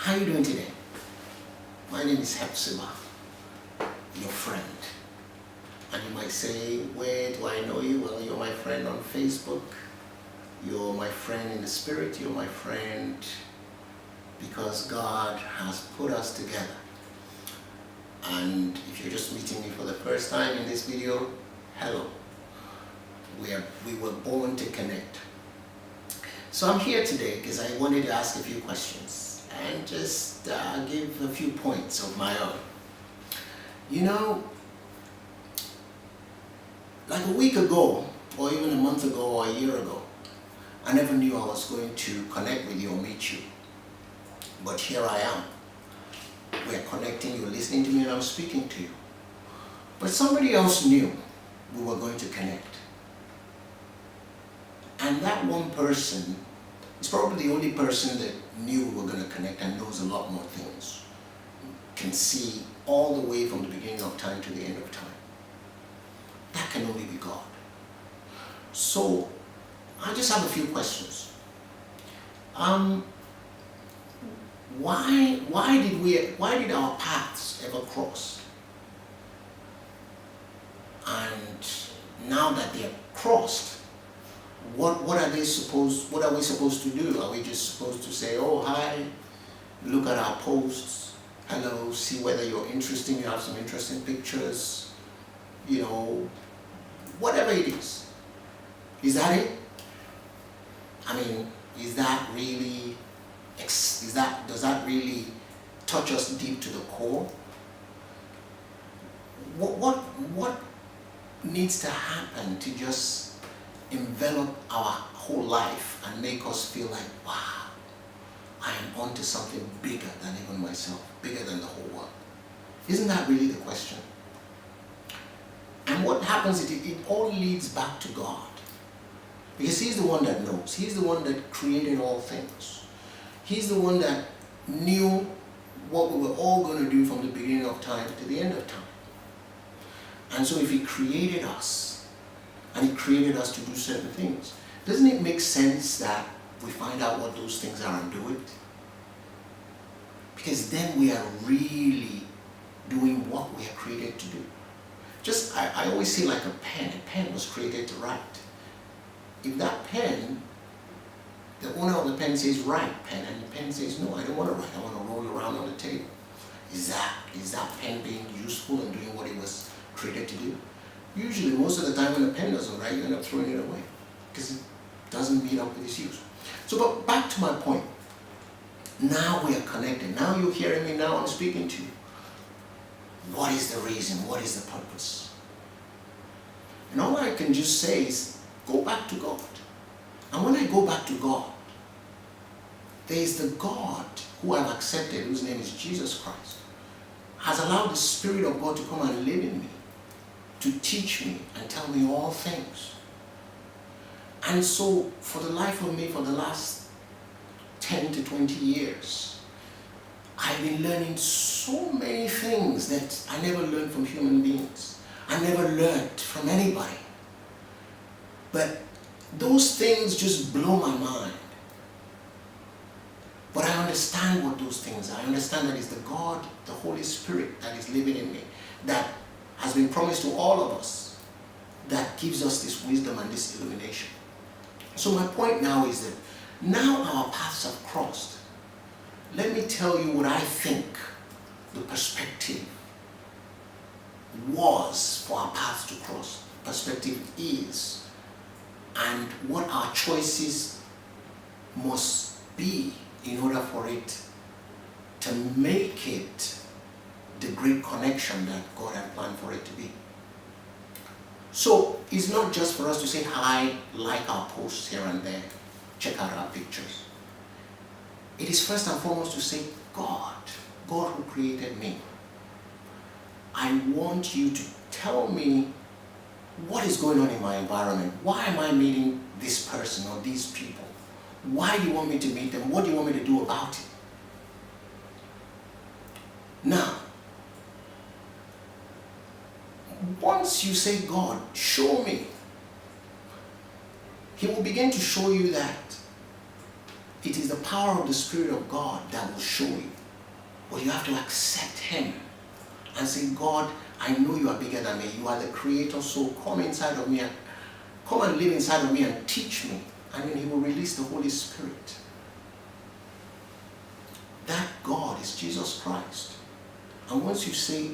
How are you doing today? My name is Hephzibah, your friend. And you might say, where do I know you? Well, you're my friend on Facebook. You're my friend in the spirit. You're my friend because God has put us together. And if you're just meeting me for the first time in this video, hello. We were born to connect. So I'm here today because I wanted to ask a few questions and just give a few points of my own. You know, like a week ago, or even a month ago, or a year ago, I never knew I was going to connect with you or meet you. But here I am. We're connecting, you're listening to me, and I'm speaking to you. But somebody else knew we were going to connect. And that one person is probably the only person that knew we were going to connect and knows a lot more things. Can see all the way from the beginning of time to the end of time. That can only be God. So, I just have a few questions. Why did our paths ever cross? And now that they're crossed, what are we supposed to do? Are we just supposed to say, oh, hi, look at our posts, hello, see whether you're interesting, you have some interesting pictures, you know, whatever it is. Is that it? I mean, is that really, does that really touch us deep to the core? What needs to happen to just envelop our whole life and make us feel like, wow, I am onto something bigger than even myself, bigger than the whole world? Isn't that really the question? And what happens is it all leads back to God. Because He's the one that knows. He's the one that created all things. He's the one that knew what we were all going to do from the beginning of time to the end of time. And so if He created us, and He created us to do certain things, doesn't it make sense that we find out what those things are and do it? Because then we are really doing what we are created to do. Just, I always say like a pen was created to write. If that pen, the owner of the pen says write pen, and the pen says no, I don't want to write, I want to roll around on the table. Is that pen being useful and doing what it was created to do? Usually, most of the time when a pen doesn't write, you end up throwing it away because it doesn't meet up with its use. So, but back to my point. Now we are connected. Now you're hearing me, now I'm speaking to you. What is the reason? What is the purpose? And all I can just say is, go back to God. And when I go back to God, there is the God who I've accepted, whose name is Jesus Christ, has allowed the Spirit of God to come and live in me, to teach me and tell me all things. And so, for the life of me, for the last 10 to 20 years, I've been learning so many things that I never learned from human beings. I never learned from anybody. But those things just blow my mind. But I understand what those things are. I understand that it's the God, the Holy Spirit that is living in me, that has been promised to all of us, that gives us this wisdom and this illumination. So my point now is that now our paths have crossed. Let me tell you what I think the perspective was for our paths to cross. Perspective is, and what our choices must be in order for it to make it the great connection that God had planned for it to be. So it's not just for us to say hi, like our posts here and there, check out our pictures. It is first and foremost to say, God who created me, I want you to tell me what is going on in my environment. Why am I meeting this person or these people? Why do you want me to meet them? What do you want me to do about it? Now, once you say, God, show me, He will begin to show you that It is the power of the Spirit of God that will show you. But you have to accept Him and say, God, I know you are bigger than me. You are the Creator, so come inside of me and come and live inside of me and teach me. And then He will release the Holy Spirit. That God is Jesus Christ. And once you say,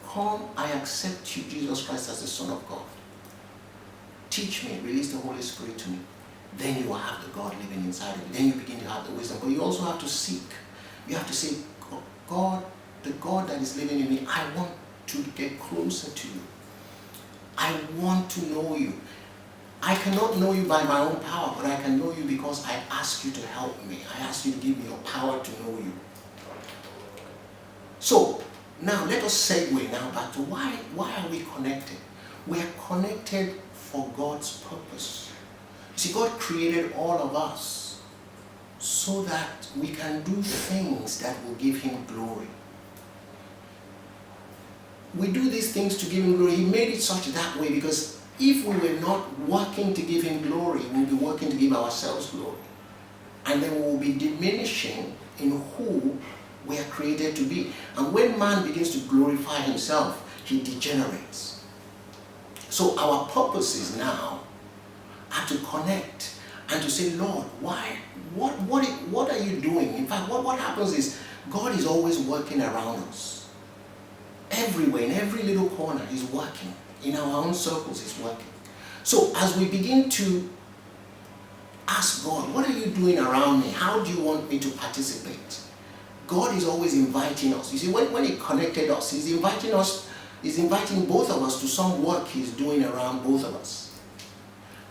come, I accept you, Jesus Christ, as the Son of God. Teach me, release the Holy Spirit to me. Then you will have the God living inside of you. Then you begin to have the wisdom. But you also have to seek. You have to say, God, the God that is living in me, I want to get closer to you. I want to know you. I cannot know you by my own power, but I can know you because I ask you to help me. I ask you to give me your power to know you. So, now let us segue now back to why are we connected? We are connected for God's purpose. See, God created all of us so that we can do things that will give Him glory. We do these things to give Him glory. He made it such that way because if we were not working to give Him glory, we'll be working to give ourselves glory. And then we will be diminishing in who we are created to be. And when man begins to glorify himself, he degenerates. So our purposes now are to connect and to say, Lord, why? What are you doing? In fact, what happens is God is always working around us. Everywhere, in every little corner, He's working. In our own circles, He's working. So as we begin to ask God, what are you doing around me? How do you want me to participate? God is always inviting us. You see, when He connected us, He's inviting both of us to some work He's doing around both of us.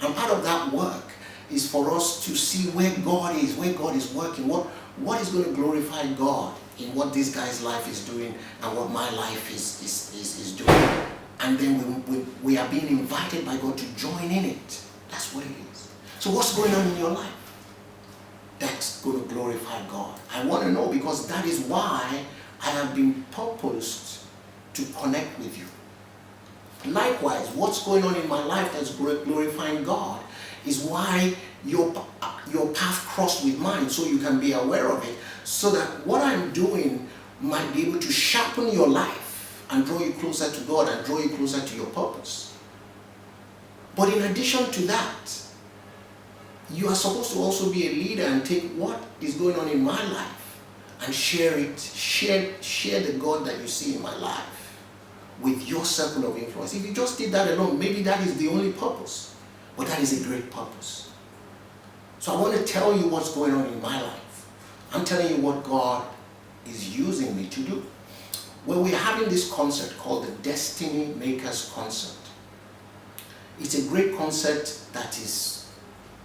And part of that work is for us to see where God is working, what is going to glorify God in what this guy's life is doing and what my life is doing. And then we are being invited by God to join in it. That's what it is. So what's going on in your life that's going to glorify God? I want to know, because that is why I have been purposed to connect with you. Likewise, what's going on in my life that's glorifying God is why your path crossed with mine, so you can be aware of it, so that what I'm doing might be able to sharpen your life and draw you closer to God and draw you closer to your purpose. But in addition to that, you are supposed to also be a leader and take what is going on in my life and share it, share the God that you see in my life with your circle of influence. If you just did that alone, maybe that is the only purpose, but that is a great purpose. So I want to tell you what's going on in my life. I'm telling you what God is using me to do. Well, we're having this concert called the Destiny Makers Concert. It's a great concert that is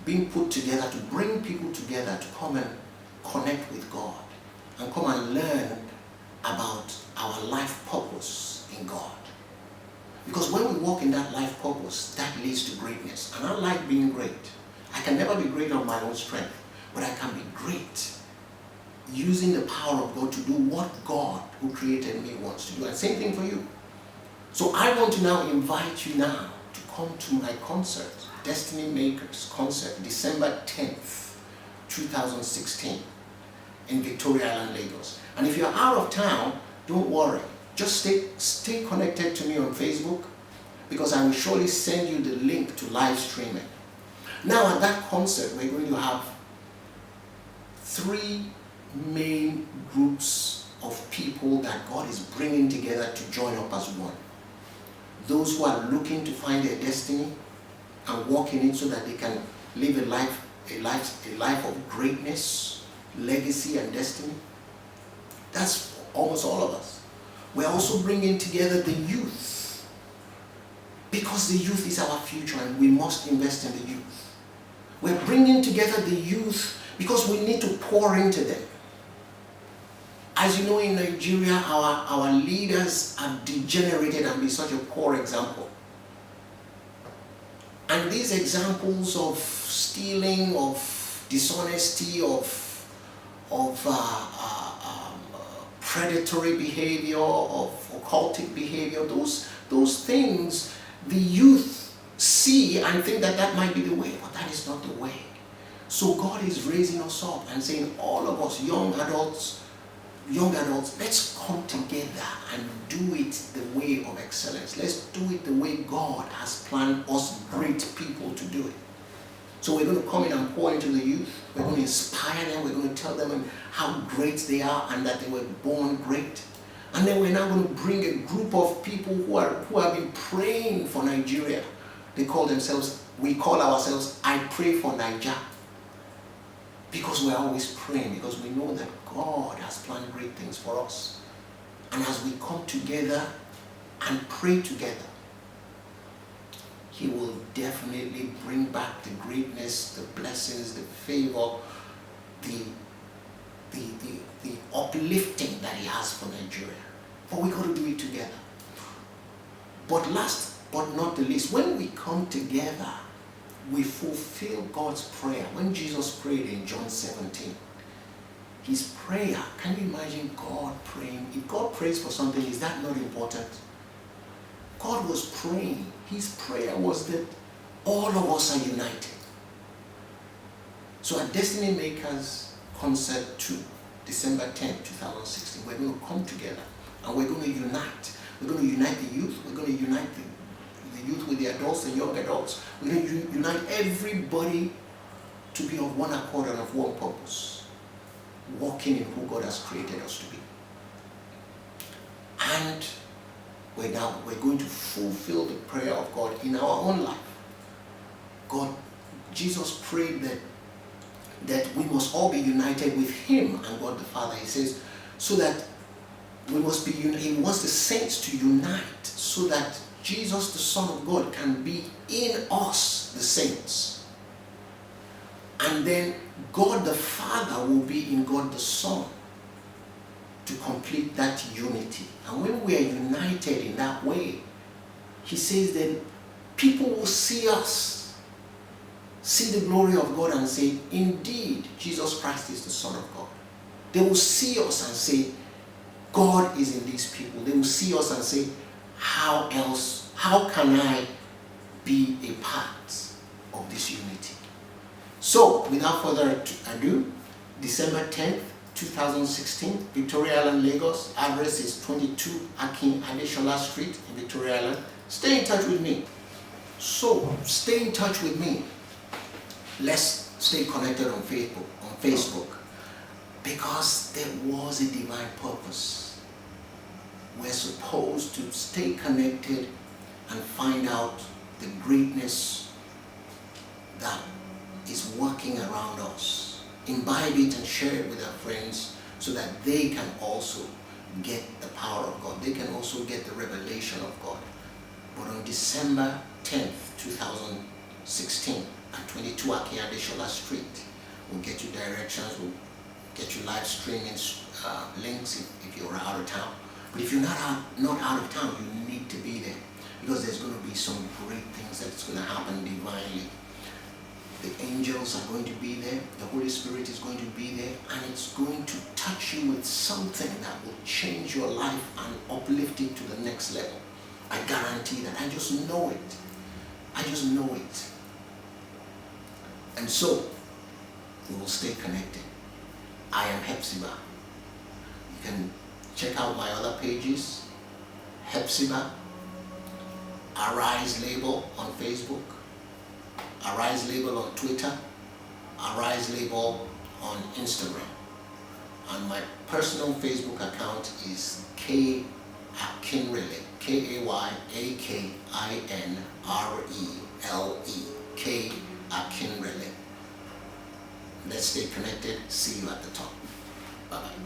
being put together to bring people together to come and connect with God and come and learn about our life purpose in God. Because when we walk in that life purpose, that leads to greatness. And I like being great. I can never be great on my own strength, but I can be great using the power of God to do what God, who created me, wants to do. And same thing for you. So I want to now invite you now to come to my concert, Destiny Makers Concert, December 10th, 2016, in Victoria Island, Lagos. And if you're out of town, don't worry. Just stay connected to me on Facebook, because I will surely send you the link to live streaming. Now at that concert, we're going to have 3 main groups of people that God is bringing together to join up as one. Those who are looking to find their destiny and walk in it so that they can live a life of greatness, legacy, and destiny. That's almost all of us. We're also bringing together the youth, because the youth is our future and we must invest in the youth. We're bringing together the youth because we need to pour into them. As you know, in Nigeria, our leaders have degenerated and been such a poor example. And these examples of stealing, of dishonesty, of predatory behavior, of occultic behavior, those things the youth see and think that that might be the way, but that is not the way. So God is raising us up and saying, all of us, young adults, let's come together and do it the way of excellence. Let's do it the way God has planned us great people to do it. So we're going to come in and pour into the youth. We're going to inspire them. We're going to tell them how great they are and that they were born great. And then we're now going to bring a group of people who have been praying for Nigeria. We call ourselves, I Pray for Nigeria. Because we're always praying, because we know that God has planned great things for us. And as we come together and pray together, He will definitely bring back the greatness, the blessings, the favor, the uplifting that He has for Nigeria. But we got to do it together. But last but not the least, when we come together, we fulfill God's prayer. When Jesus prayed in John 17, His prayer, can you imagine God praying? If God prays for something, is that not important? God was praying. His prayer was that all of us are united. So at Destiny Makers Concert 2, December 10, 2016, we're going to come together and we're going to unite. We're going to unite the youth. We're going to unite the youth with the adults, the young adults. We're going to unite everybody to be of one accord and of one purpose, walking in who God has created us to be. And we're going to fulfill the prayer of God in our own life. Jesus prayed that we must all be united with Him and God the Father. He says, so that we must be united. He wants the saints to unite so that Jesus, the Son of God, can be in us, the saints. And then God the Father will be in God the Son to complete that unity. And when we are united in that way, He says that people will see us, see the glory of God and say, indeed, Jesus Christ is the Son of God. They will see us and say, God is in these people. They will see us and say, how can I be a part of this unity? So, without further ado, December 10th, 2016, Victoria Island, Lagos. Address is 22 Akin Adeshola Street in Victoria Island. Stay in touch with me. So, stay in touch with me. Let's stay connected on Facebook. Because there was a divine purpose. We're supposed to stay connected and find out the greatness that is working around us. Imbibe it and share it with our friends so that they can also get the power of God. They can also get the revelation of God. But on December 10th, 2016, at 22 Aki Adeshola Street, we'll get you directions, we'll get you live streaming links if you're out of town. But if you're not out of town, you need to be there, because there's going to be some great things that's going to happen divinely. The angels are going to be there, the Holy Spirit is going to be there, and it's going to touch you with something that will change your life and uplift it to the next level. I guarantee that. I just know it. I just know it. And so, we will stay connected. I am Hephzibah. You can check out my other pages. Hephzibah, Arise Label on Facebook, Arise Label on Twitter, Arise Label on Instagram. And my personal Facebook account is K Akinrele, Kayakkinrele, K Akinrele. Let's stay connected. See you at the top. Bye-bye.